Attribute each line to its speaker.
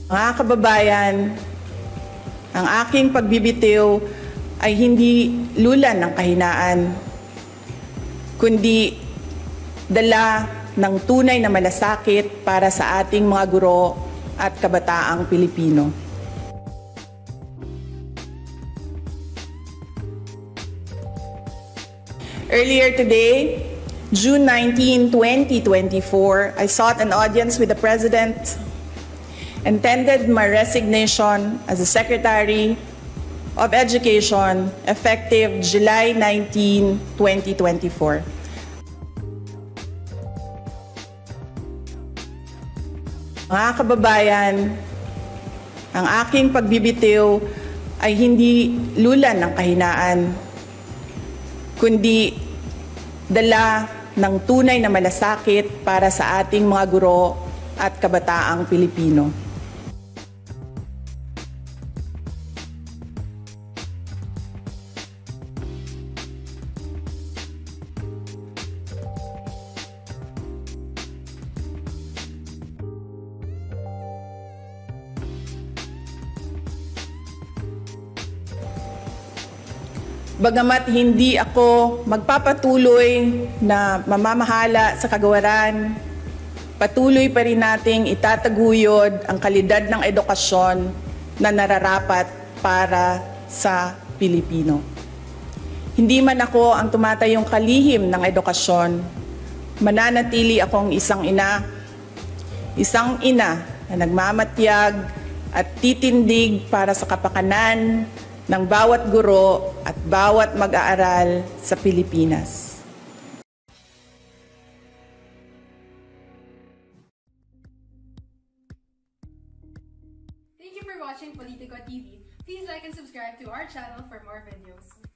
Speaker 1: Mga kababayan, ang aking pagbibitiw ay hindi lulan ng kahinaan, kundi dala ng tunay na malasakit para sa ating mga guro at kabataang Pilipino. Earlier today, June 19, 2024, I sought an audience with the President and tendered my resignation as the Secretary of Education effective July 19, 2024. Mga kababayan, ang aking pagbibitiw ay hindi lulan ng kahinaan, kundi dala ng tunay na malasakit para sa ating mga guro at kabataang Pilipino. Bagamat hindi ako magpapatuloy na mamamahala sa kagawaran, patuloy pa rin nating itataguyod ang kalidad ng edukasyon na nararapat para sa Pilipino. Hindi man ako ang tumatayong kalihim ng edukasyon, mananatili akong isang ina na nagmamatyag at titindig para sa kapakanan ng bawat guro at bawat mag-aaral sa Pilipinas.
Speaker 2: Thank you for watching Politico TV. Please like and subscribe to our channel for more videos.